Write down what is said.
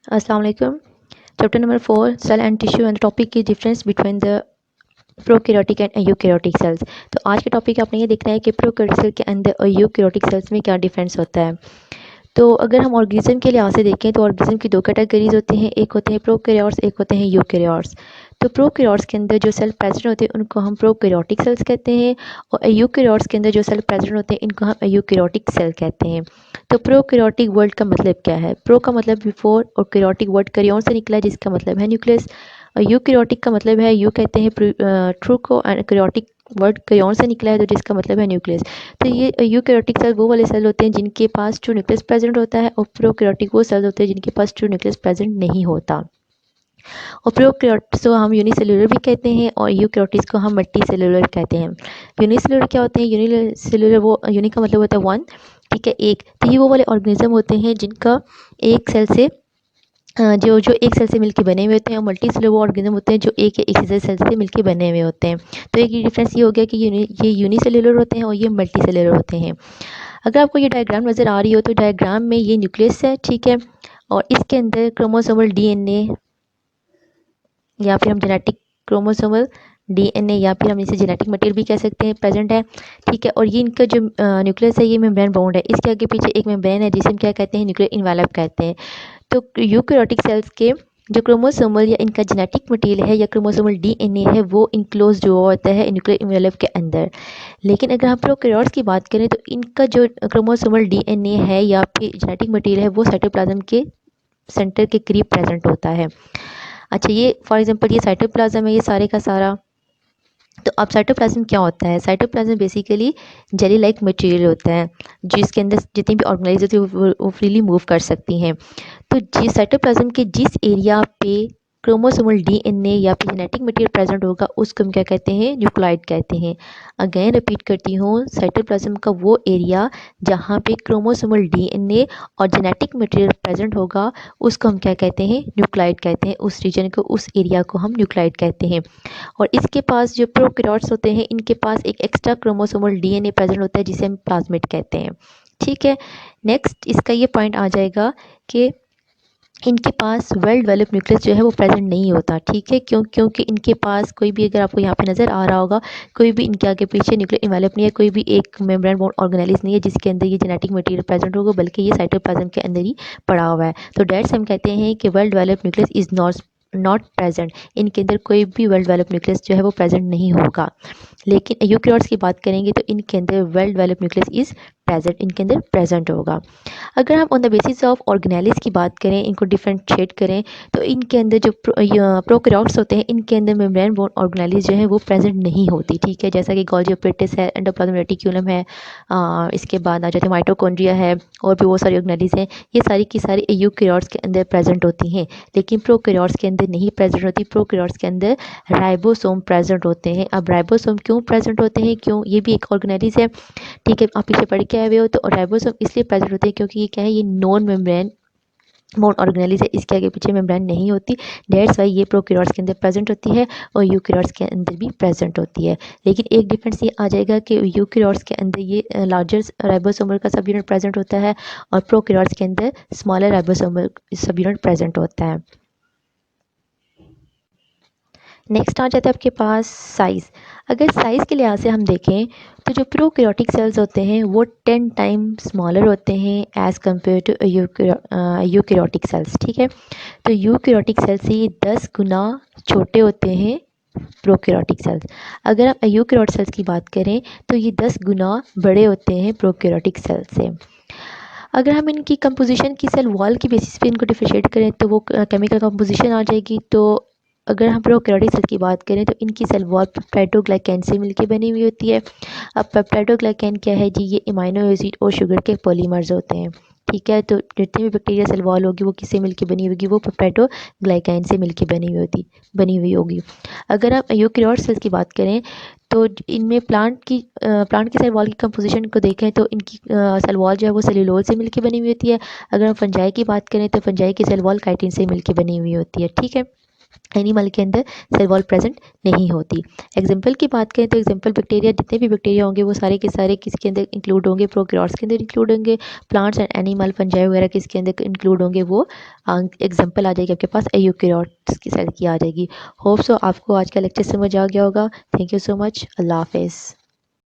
अस्सलाम वालेकुम। Chapter number 4 cell and tissue and topic की difference between the prokaryotic and eukaryotic cells. तो आज के टॉपिक आपने ये देखना है कि प्रोकैरियोटिक सेल के अंदर और यूकैरियोटिक सेल्स में क्या डिफरेंस होता है। तो अगर हम ऑर्गेनिज्म के लिहाज से देखें तो ऑर्गेनिज्म की दो कैटेगरीज होती हैं, एक होते हैं प्रोकैरियोट्स, एक होते हैं यूकैरियोट्स। तो प्रोकैरियोट्स के अंदर जो सेल प्रेजेंट होते हैं उनको हम प्रोकैरियोटिक सेल्स कहते हैं, और यूकैरियोट्स के अंदर जो सेल प्रेजेंट होते हैं इनको हम यूकैरियोटिक सेल कहते हैं। तो प्रोकैरियोटिक वर्ड का मतलब क्या है? प्रो का मतलब बिफोर, और कैरियोटिक वर्ड कैरियोन से निकला है जिसका मतलब है न्यूक्लियस। और यूकैरियोटिक का मतलब है, यू कहते हैं ट्रू को, एंड कैरियोटिक वर्ड कैरियोन से निकला है तो जिसका मतलब है न्यूक्लियस। तो ये यूकैरियोटिक सेल वो वाले सेल होते हैं जिनके पास ट्रू न्यूक्लियस प्रेजेंट होता है, और प्रोकैरियोटिक वो सेल होते हैं जिनके पास ट्रू न्यूक्लियस प्रेजेंट नहीं होता। और प्रोकैरियोट्स को हम यूनिसेलुलर भी कहते हैं और यूकैरियोटिक्स को हम मल्टीसेलुलर कहते हैं। यूनिसेलुलर क्या होते हैं? यूनिसेलुलर वो, यूनि का मतलब होता है वन, ठीक है, एक। तो ये वो वाले ऑर्गेनिज्म होते हैं जिनका एक सेल से जो जो एक सेल से मिलकर बने हुए होते हैं, और मल्टी सेलुलर वो ऑर्गेनिज्म होते हैं जो एक या एक से सेल से मिलकर बने हुए होते हैं। तो एक ये डिफरेंस ये हो गया कि ये यूनिसेलुलर होते हैं और ये मल्टी सेलुलर होते हैं। अगर आपको ये डायग्राम नज़र आ रही हो तो डायग्राम में ये न्यूक्लियस है, ठीक है, और इसके अंदर क्रोमोसोमल डीएनए, या फिर हम जेनेटिक क्रोमोसोमल डीएनए, या फिर हम इसे जेनेटिक मटेरियल भी कह सकते हैं, प्रेजेंट है, ठीक है। और ये इनका जो न्यूक्लियस है ये मेम्ब्रेन बाउंड है, इसके आगे पीछे एक मेम्ब्रेन है जिसे हम क्या कहते हैं? न्यूक्लियर इन्वेलप कहते हैं। तो यूकैरियोटिक सेल्स के जो क्रोमोसोमल या इनका जेनेटिक मटेरियल है या क्रोमोसोमल डीएनए है वो इनक्लोज हुआ होता है न्यूक्लियर इन्वेलप के अंदर। लेकिन अगर हम प्रोकैरियोट्स की बात करें तो इनका जो क्रोमोसोमल डीएनए है या फिर जेनेटिक मटेरियल है वो साइटोप्लाज्म के सेंटर के करीब प्रेजेंट होता है। अच्छा, ये फॉर एग्जांपल ये साइटोप्लाज्म है, ये सारे का सारा। तो अब साइटोप्लाज्म क्या होता है? Cytoplasm basically jelly like material होता है जिसके अंदर जितनी भी ऑर्गेनाइज होती है वो फ्रीली मूव कर सकती हैं। तो जिस साइटोप्लाज्म के जिस एरिया पे क्रोमोसोमल डीएनए या फिर जेनेटिक मटेरियल प्रेजेंट होगा उसको हम क्या कहते हैं? न्यूक्लियोइड कहते हैं। अगेन रिपीट करती हूँ, साइटोप्लाज्म का वो एरिया जहाँ पे क्रोमोसोमल डीएनए और जेनेटिक मटेरियल प्रेजेंट होगा उसको हम क्या कहते हैं? न्यूक्लियोइड कहते हैं। उस रीजन को, उस एरिया को हम न्यूक्लियोइड कहते हैं। और इसके पास जो प्रोकैरियोट्स होते हैं इनके पास एक एक्स्ट्रा क्रोमोसोमल डीएनए प्रेजेंट होता है जिसे हम प्लाज्मिड कहते हैं, ठीक है। नेक्स्ट इसका ये पॉइंट आ जाएगा कि इनके पास वेल डेवलप न्यूक्लियस जो है वो प्रेजेंट नहीं होता, ठीक है। क्योंकि इनके पास कोई भी, अगर आपको यहाँ पे नज़र आ रहा होगा, कोई भी इनके आगे पीछे न्यूक्लियर इन्वेलप नहीं है, कोई भी एक मेम्ब्रेन बाउंड ऑर्गेनेलिस नहीं है जिसके अंदर ये जेनेटिक मटेरियल प्रेजेंट होगा, बल्कि ये साइटोप्लाज्म के अंदर ही पड़ा हुआ है। तो डेट्स हम कहते हैं कि well develop nucleus is not present. इनके अंदर कोई भी वेल डेवलप न्यूक्लियस जो है वो प्रेजेंट नहीं होगा। लेकिन यूकैरियोट्स की बात करेंगे तो इनके अंदर well develop nucleus is present, इनके अंदर प्रेजेंट होगा। अगर हम on the basis of organelles की बात करें, इनको डिफरेंशिएट करें, तो इनके अंदर जो प्रोकैरियोट्स होते हैं इनके अंदर मेम्ब्रेन बोर्न ऑर्गेनेलिस जो है वो प्रेजेंट नहीं होती, ठीक है। जैसा कि गोल्गी एपिटस है, एंडोप्लाज्मिक रेटिक्यूलम है, इसके बाद आ जाते हैं माइटोकॉन्ड्रिया है, और भी बहुत सारी ऑर्गेनेलिस हैं। ये सारी की सारी यूकैरियोट्स के अंदर प्रेजेंट होती हैं, लेकिन प्रोकैरियोट्स के अंदर नहीं प्रेजेंट होती। प्रोकैरियोट्स के अंदर राइबोसोम प्रेजेंट होते हैं। अब राइबोसोम क्यों प्रेजेंट होते हैं? क्यों? ये भी एक ऑर्गेनेलिस है, ठीक है, आप पीछे पढ़ के आए हुए हो। तो राइबोसोम इसलिए प्रेजेंट होते हैं क्योंकि ये क्या है? ये नॉन मेम्ब्रेन मोन ऑर्गेनेलिस है, इसके आगे पीछे मेम्ब्रेन नहीं होती। डेट्स वाई ये प्रोकैरियोट्स के अंदर प्रेजेंट होती है और यूकैरियोट्स के अंदर भी प्रेजेंट होती है। लेकिन एक डिफरेंस ये आ जाएगा कि यूकैरियोट्स के अंदर ये लार्जर राइबोसोमल का सब यूनिट प्रेजेंट होता है, और प्रोकैरियोट्स के अंदर स्मॉलर राइबोसोमल सब यूनिट प्रेजेंट होता है। नेक्स्ट आ जाता है आपके पास साइज़। अगर साइज़ के लिहाज से हम देखें तो जो प्रोकैरियोटिक सेल्स होते हैं वो 10 टाइम स्मॉलर होते हैं as compare to eukaryotic cells, ठीक है। तो यूकैरियोटिक सेल्स से ये 10 गुना छोटे होते हैं प्रोकैरियोटिक सेल्स। अगर हम यूकैरियोटिक सेल्स की बात करें तो ये 10 गुना बड़े होते हैं प्रोकैरियोटिक सेल्स से। अगर हम इनकी कंपोजिशन की सेल वॉल की बेसिस पे इनको डिफरेंशिएट करें तो वो केमिकल कंपोजिशन आ जाएगी। तो अगर हम प्रोकैरियोटिक सेल की बात करें तो इनकी सेल वॉल पेप्टाइडोग्लाइकैन से मिलकर बनी हुई होती है। अब पेप्टाइडोग्लाइकैन क्या है जी? ये अमीनो एसिड और शुगर के पॉलीमर्स होते हैं, ठीक है। तो जितनी भी बैक्टीरिया सेल वॉल होगी वो किससे मिलकर बनी होगी? वो पेप्टाइडोग्लाइकैन से मिलकर बनी हुई होगी। अगर हम यूकैरियोटिक सेल्स की बात करें तो इनमें प्लांट की सेल वॉल की कंपोजिशन को देखें तो इनकी सेल वॉल जो है वो सेल्यूलोज से मिलकर बनी हुई होती है। अगर हम फंजाई की बात करें तो फंजाई की सेल वॉल काइटिन से मिलकर बनी हुई होती है, ठीक है। एनिमल के अंदर सेल वॉल प्रेजेंट नहीं होती। एग्जाम्पल की बात करें तो एग्जाम्पल बैक्टीरिया, जितने भी बैक्टीरिया होंगे वो सारे के सारे किसके अंदर इंक्लूड होंगे, प्रोकैरियोट्स के अंदर इंक्लूड होंगे। प्लांट्स एंड एनिमल फंजाई वगैरह किसके अंदर इंक्लूड होंगे, वो एग्जाम्पल आ जाएगी आपके पास यूकैरियोट्स की सेल की आ जाएगी। होप सो आपको आज का लेक्चर समझ आ गया होगा। Thank you so much. अल्लाह हाफिज़।